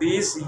20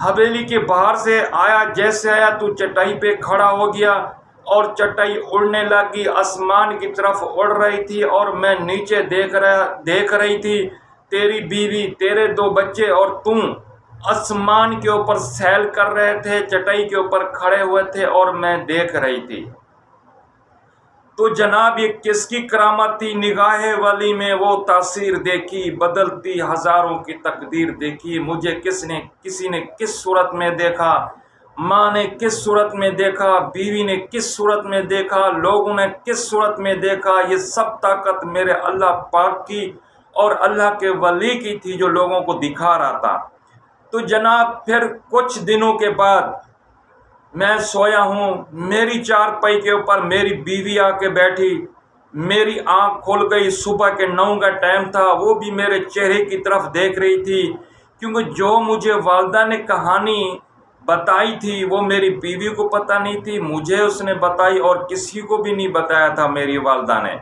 حویلی کے باہر سے آیا، جیسے آیا تو چٹائی پہ کھڑا ہو گیا اور چٹائی اڑنے لگی، آسمان کی طرف اڑ رہی تھی اور میں نیچے دیکھ رہی تھی۔ تیری بیوی، تیرے 2 بچے اور تم آسمان کے اوپر سیل کر رہے تھے، چٹائی کے اوپر کھڑے ہوئے تھے اور میں دیکھ رہی تھی۔ تو جناب یہ کس کی کرامت تھی؟ نگاہ ولی میں وہ تاثیر دیکھی، بدلتی ہزاروں کی تقدیر دیکھی۔ مجھے کسی نے کس صورت میں دیکھا، ماں نے کس صورت میں دیکھا، بیوی نے کس صورت میں دیکھا، لوگوں نے کس صورت میں دیکھا، یہ سب طاقت میرے اللہ پاک کی اور اللہ کے ولی کی تھی جو لوگوں کو دکھا رہا تھا۔ تو جناب پھر کچھ دنوں کے بعد میں سویا ہوں، میری چارپائی کے اوپر میری بیوی آ کے بیٹھی، میری آنکھ کھل گئی، صبح کے 9 کا ٹائم تھا، وہ بھی میرے چہرے کی طرف دیکھ رہی تھی، کیونکہ جو مجھے والدہ نے کہانی بتائی تھی وہ میری بیوی کو پتہ نہیں تھی، مجھے اس نے بتائی اور کسی کو بھی نہیں بتایا تھا میری والدہ نے،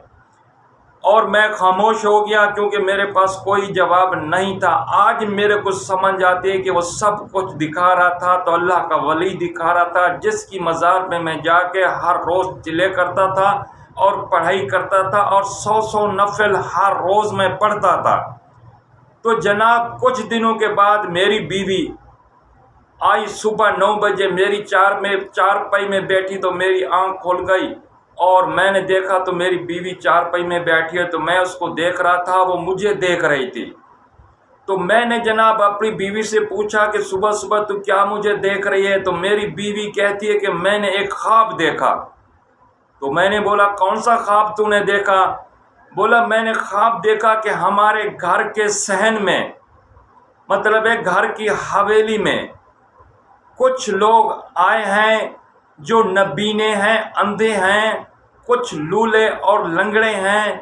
اور میں خاموش ہو گیا کیونکہ میرے پاس کوئی جواب نہیں تھا۔ آج میرے کو سمجھ آتی ہے کہ وہ سب کچھ دکھا رہا تھا تو اللہ کا ولی دکھا رہا تھا، جس کی مزار پہ میں جا کے ہر روز چلے کرتا تھا اور پڑھائی کرتا تھا اور 100 نفل ہر روز میں پڑھتا تھا۔ تو جناب کچھ دنوں کے بعد میری بیوی آئی، صبح 9 بجے میری چارپائی میں بیٹھی تو میری آنکھ کھل گئی اور میں نے دیکھا تو میری بیوی چارپائی میں بیٹھی ہے، تو میں اس کو دیکھ رہا تھا، وہ مجھے دیکھ رہی تھی۔ تو میں نے جناب اپنی بیوی سے پوچھا کہ صبح صبح تو کیا مجھے دیکھ رہی ہے؟ تو میری بیوی کہتی ہے کہ میں نے ایک خواب دیکھا۔ تو میں نے بولا کون سا خواب تو نے دیکھا؟ بولا میں نے خواب دیکھا کہ ہمارے گھر کے صحن میں، مطلب ہے گھر کی حویلی میں، کچھ لوگ آئے ہیں جو نبینے ہیں، اندھے ہیں، کچھ لولے اور لنگڑے ہیں،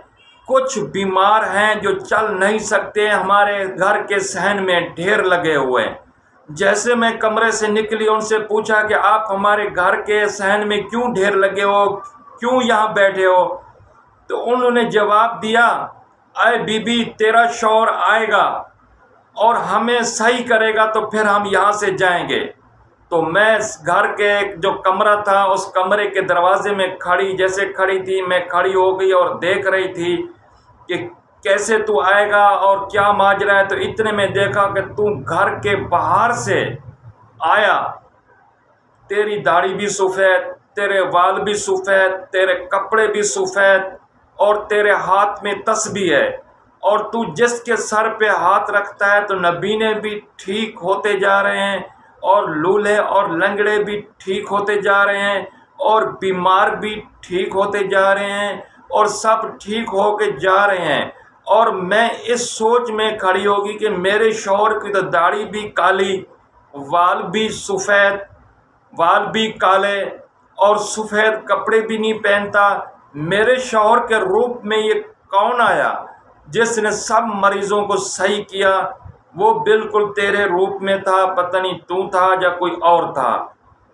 کچھ بیمار ہیں جو چل نہیں سکتے، ہمارے گھر کے صحن میں ڈھیر لگے ہوئے ہیں۔ جیسے میں کمرے سے نکلی ان سے پوچھا کہ آپ ہمارے گھر کے صحن میں کیوں ڈھیر لگے ہو، کیوں یہاں بیٹھے ہو؟ تو انہوں نے جواب دیا، اے بی بی تیرا شوہر آئے گا اور ہمیں صحیح کرے گا تو پھر ہم یہاں سے جائیں گے۔ تو میں گھر کے جو کمرہ تھا اس کمرے کے دروازے میں جیسے کھڑی تھی، میں کھڑی ہو گئی اور دیکھ رہی تھی کہ کیسے تو آئے گا اور کیا ماجرا ہے۔ تو اتنے میں دیکھا کہ تو گھر کے باہر سے آیا، تیری داڑھی بھی سفید، تیرے وال بھی سفید، تیرے کپڑے بھی سفید اور تیرے ہاتھ میں تسبیح ہے، اور تو جس کے سر پہ ہاتھ رکھتا ہے تو نبینے بھی ٹھیک ہوتے جا رہے ہیں اور لولے اور لنگڑے بھی ٹھیک ہوتے جا رہے ہیں اور بیمار بھی ٹھیک ہوتے جا رہے ہیں اور سب ٹھیک ہو کے جا رہے ہیں۔ اور میں اس سوچ میں کھڑی ہوگی کہ میرے شوہر کی تو داڑھی بھی کالی، وال بھی سفید، وال بھی کالے اور سفید کپڑے بھی نہیں پہنتا، میرے شوہر کے روپ میں یہ کون آیا جس نے سب مریضوں کو صحیح کیا؟ وہ بالکل تیرے روپ میں تھا، پتہ نہیں تو تھا یا کوئی اور تھا۔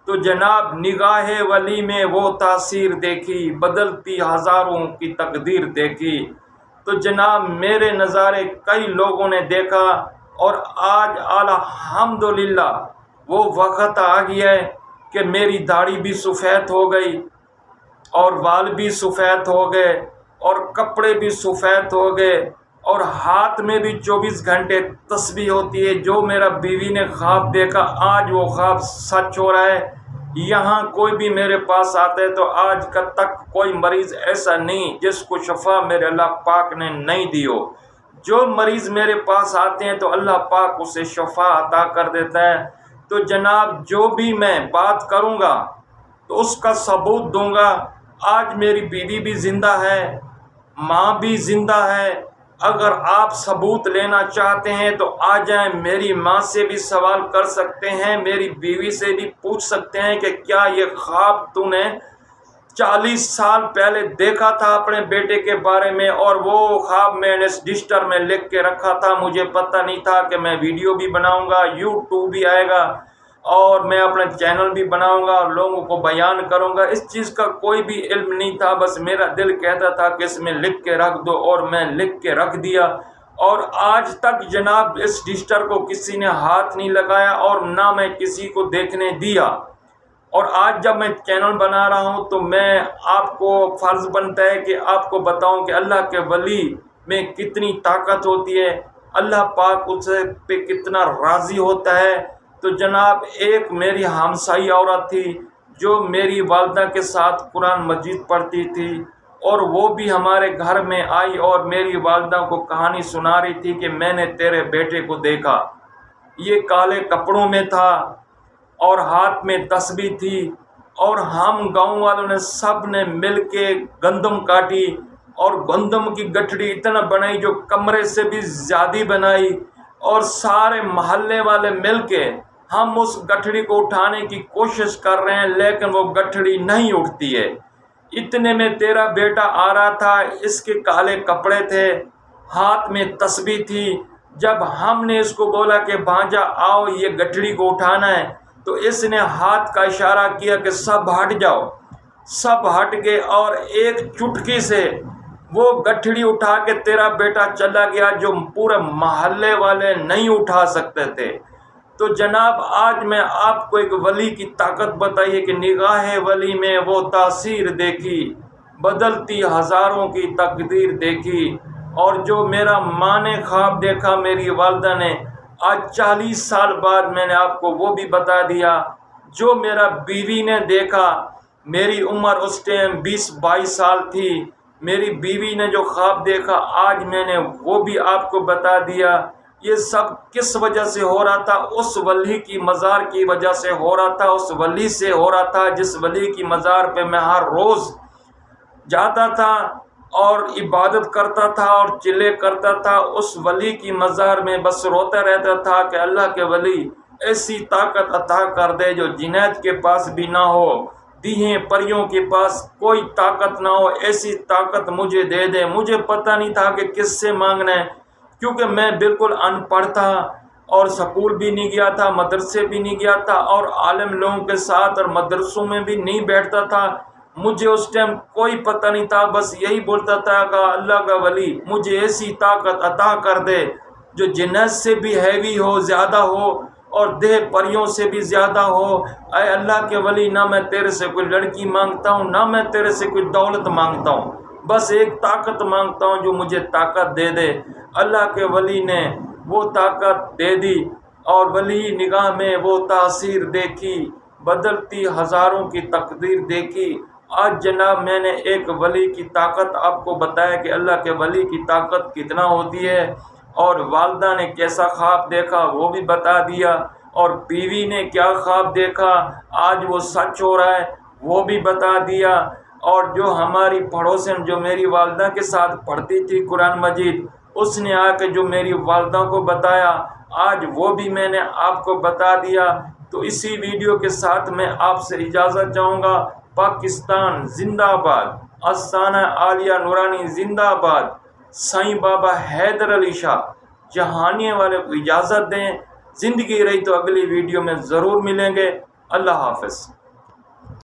تو جناب نگاہ ولی میں وہ تاثیر دیکھی، بدلتی ہزاروں کی تقدیر دیکھی۔ تو جناب میرے نظارے کئی لوگوں نے دیکھا اور آج الحمدللہ وہ وقت آ گیا ہے کہ میری داڑھی بھی سفید ہو گئی اور وال بھی سفید ہو گئے اور کپڑے بھی سفید ہو گئے اور ہاتھ میں بھی 24 گھنٹے تسبیح ہوتی ہے۔ جو میرا بیوی نے خواب دیکھا آج وہ خواب سچ ہو رہا ہے۔ یہاں کوئی بھی میرے پاس آتا ہے تو آج تک کوئی مریض ایسا نہیں جس کو شفا میرے اللہ پاک نے نہیں دی ہو۔ جو مریض میرے پاس آتے ہیں تو اللہ پاک اسے شفا عطا کر دیتا ہے۔ تو جناب جو بھی میں بات کروں گا تو اس کا ثبوت دوں گا۔ آج میری بیوی بھی زندہ ہے، ماں بھی زندہ ہے۔ اگر آپ ثبوت لینا چاہتے ہیں تو آ جائیں، میری ماں سے بھی سوال کر سکتے ہیں، میری بیوی سے بھی پوچھ سکتے ہیں کہ کیا یہ خواب تو نے 40 سال پہلے دیکھا تھا اپنے بیٹے کے بارے میں؟ اور وہ خواب میں نے رجسٹر میں لکھ کے رکھا تھا، مجھے پتہ نہیں تھا کہ میں ویڈیو بھی بناؤں گا، یوٹیوب بھی آئے گا اور میں اپنا چینل بھی بناؤں گا اور لوگوں کو بیان کروں گا۔ اس چیز کا کوئی بھی علم نہیں تھا، بس میرا دل کہتا تھا کہ اس میں لکھ کے رکھ دو اور میں لکھ کے رکھ دیا اور آج تک جناب اس ڈجسٹر کو کسی نے ہاتھ نہیں لگایا اور نہ میں کسی کو دیکھنے دیا۔ اور آج جب میں چینل بنا رہا ہوں تو میں آپ کو فرض بنتا ہے کہ آپ کو بتاؤں کہ اللہ کے ولی میں کتنی طاقت ہوتی ہے، اللہ پاک اس پہ کتنا راضی ہوتا ہے۔ تو جناب ایک میری ہمسائی عورت تھی جو میری والدہ کے ساتھ قرآن مجید پڑھتی تھی، اور وہ بھی ہمارے گھر میں آئی اور میری والدہ کو کہانی سنا رہی تھی کہ میں نے تیرے بیٹے کو دیکھا، یہ کالے کپڑوں میں تھا اور ہاتھ میں تسبیح تھی، اور ہم گاؤں والوں نے سب نے مل کے گندم کاٹی اور گندم کی گٹھڑی اتنا بنائی جو کمرے سے بھی زیادہ بنائی، اور سارے محلے والے مل کے ہم اس گٹھڑی کو اٹھانے کی کوشش کر رہے ہیں لیکن وہ گٹھڑی نہیں اٹھتی ہے۔ اتنے میں تیرا بیٹا آ رہا تھا، اس کے کالے کپڑے تھے، ہاتھ میں تسبیح تھی۔ جب ہم نے اس کو بولا کہ بھانجا آؤ یہ گٹھڑی کو اٹھانا ہے، تو اس نے ہاتھ کا اشارہ کیا کہ سب ہٹ جاؤ۔ سب ہٹ گئے اور ایک چٹکی سے وہ گٹھڑی اٹھا کے تیرا بیٹا چلا گیا جو پورے محلے والے نہیں اٹھا سکتے تھے۔ تو جناب آج میں آپ کو ایک ولی کی طاقت بتائیے کہ نگاہ ولی میں وہ تاثیر دیکھی، بدلتی ہزاروں کی تقدیر دیکھی۔ اور جو میرا ماں نے خواب دیکھا میری والدہ نے، آج 40 سال بعد میں نے آپ کو وہ بھی بتا دیا۔ جو میرا بیوی نے دیکھا، میری عمر اس ٹائم 20-22 سال تھی، میری بیوی نے جو خواب دیکھا آج میں نے وہ بھی آپ کو بتا دیا۔ یہ سب کس وجہ سے ہو رہا تھا؟ اس ولی کی مزار کی وجہ سے ہو رہا تھا، اس ولی سے ہو رہا تھا جس ولی کی مزار پہ میں ہر روز جاتا تھا اور عبادت کرتا تھا اور چلے کرتا تھا۔ اس ولی کی مزار میں بس روتا رہتا تھا کہ اللہ کے ولی ایسی طاقت عطا کر دے جو جنید کے پاس بھی نہ ہو، دیہیں پریوں کے پاس کوئی طاقت نہ ہو، ایسی طاقت مجھے دے دے۔ مجھے پتہ نہیں تھا کہ کس سے مانگنا ہے، کیونکہ میں بالکل ان پڑھ تھا اور سکول بھی نہیں گیا تھا، مدرسے بھی نہیں گیا تھا، اور عالم لوگوں کے ساتھ اور مدرسوں میں بھی نہیں بیٹھتا تھا۔ مجھے اس ٹائم کوئی پتہ نہیں تھا، بس یہی بولتا تھا کہ اللہ کا ولی مجھے ایسی طاقت عطا کر دے جو جنت سے بھی ہیوی ہو، زیادہ ہو، اور دیہ پریوں سے بھی زیادہ ہو۔ اے اللہ کے ولی، نہ میں تیرے سے کوئی لڑکی مانگتا ہوں، نہ میں تیرے سے کوئی دولت مانگتا ہوں، بس ایک طاقت مانگتا ہوں جو مجھے طاقت دے دے۔ اللہ کے ولی نے وہ طاقت دے دی اور ولی نگاہ میں وہ تاثیر دیکھی، بدلتی ہزاروں کی تقدیر دیکھی۔ آج جناب میں نے ایک ولی کی طاقت آپ کو بتایا کہ اللہ کے ولی کی طاقت کتنا ہوتی ہے، اور والدہ نے کیسا خواب دیکھا وہ بھی بتا دیا، اور بیوی نے کیا خواب دیکھا آج وہ سچ ہو رہا ہے وہ بھی بتا دیا۔ اور جو ہماری پڑوسن جو میری والدہ کے ساتھ پڑھتی تھی قرآن مجید، اس نے آ کے جو میری والدہ کو بتایا آج وہ بھی میں نے آپ کو بتا دیا۔ تو اسی ویڈیو کے ساتھ میں آپ سے اجازت چاہوں گا۔ پاکستان زندہ آباد، آستانہ عالیہ نورانی زندہ آباد، سائیں بابا حیدر علی شاہ جہانیے والے کو اجازت دیں۔ زندگی رہی تو اگلی ویڈیو میں ضرور ملیں گے۔ اللہ حافظ۔